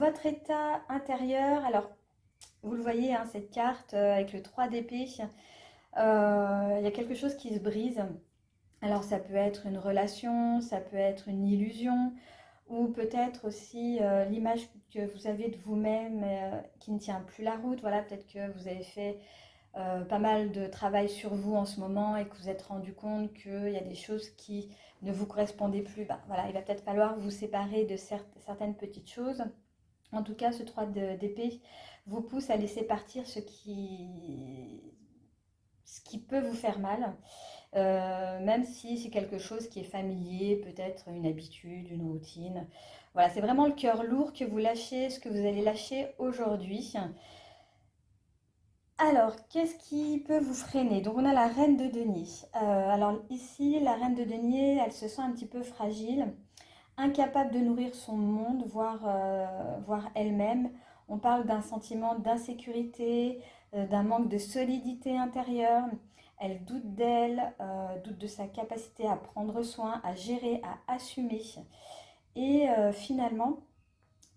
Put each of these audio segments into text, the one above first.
votre état intérieur, alors vous le voyez, hein, cette carte avec le 3 d'épée, il y a quelque chose qui se brise. Alors ça peut être une relation, ça peut être une illusion, ou peut-être aussi l'image que vous avez de vous-même qui ne tient plus la route. Voilà, peut-être que vous avez fait pas mal de travail sur vous en ce moment et que vous êtes rendu compte qu'il y a des choses qui ne vous correspondaient plus. Ben, voilà, il va peut-être falloir vous séparer de certaines petites choses. En tout cas, ce 3 d'épée vous pousse à laisser partir ce qui peut vous faire mal, même si c'est quelque chose qui est familier, peut-être une habitude, une routine. Voilà, c'est vraiment le cœur lourd que vous lâchez, ce que vous allez lâcher aujourd'hui. Alors, qu'est-ce qui peut vous freiner? Donc, on a la reine de denier. Alors ici, la reine de denier, elle se sent un petit peu fragile, incapable de nourrir son monde, voire elle-même. On parle d'un sentiment d'insécurité, d'un manque de solidité intérieure. Elle doute d'elle, doute de sa capacité à prendre soin, à gérer, à assumer. Et finalement,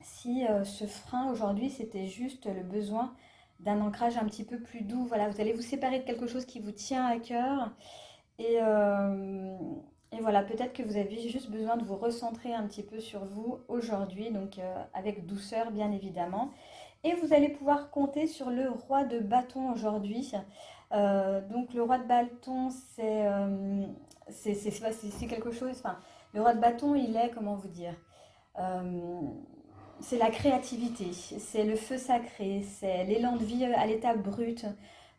si ce frein aujourd'hui, c'était juste le besoin d'un ancrage un petit peu plus doux, voilà, vous allez vous séparer de quelque chose qui vous tient à cœur et, euh, et voilà, peut-être que vous avez juste besoin de vous recentrer un petit peu sur vous aujourd'hui, donc avec douceur bien évidemment. Et vous allez pouvoir compter sur le roi de bâton aujourd'hui. Donc le roi de bâton, c'est quelque chose, enfin, le roi de bâton, il est, comment vous dire, euh, c'est la créativité, c'est le feu sacré, c'est l'élan de vie à l'état brut.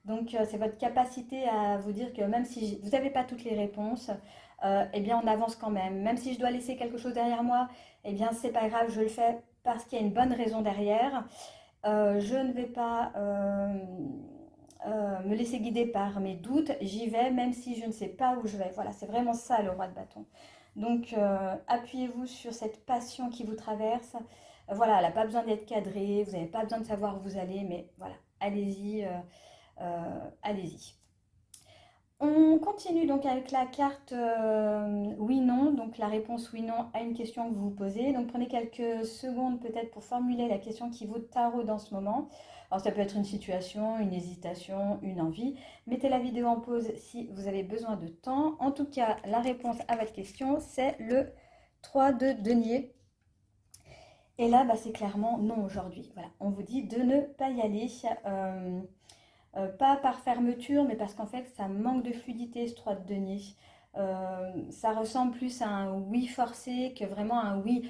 Donc, c'est votre capacité à vous dire que même si vous n'avez pas toutes les réponses, eh bien, on avance quand même. Même si je dois laisser quelque chose derrière moi, eh bien, c'est pas grave, je le fais parce qu'il y a une bonne raison derrière. Je ne vais pas me laisser guider par mes doutes, j'y vais même si je ne sais pas où je vais. Voilà, c'est vraiment ça le roi de bâton. Donc, appuyez-vous sur cette passion qui vous traverse. Voilà, elle n'a pas besoin d'être cadrée, vous n'avez pas besoin de savoir où vous allez, mais voilà, allez-y, allez-y. On continue donc avec la carte oui-non, donc la réponse oui-non à une question que vous vous posez. Donc prenez quelques secondes peut-être pour formuler la question qui vous taraude dans ce moment. Alors ça peut être une situation, une hésitation, une envie. Mettez la vidéo en pause si vous avez besoin de temps. En tout cas, la réponse à votre question, c'est le 3 de denier. Et là, bah, c'est clairement non aujourd'hui. Voilà, on vous dit de ne pas y aller. Pas par fermeture, mais parce qu'en fait, ça manque de fluidité, ce 3 de denier. Ça ressemble plus à un oui forcé que vraiment un oui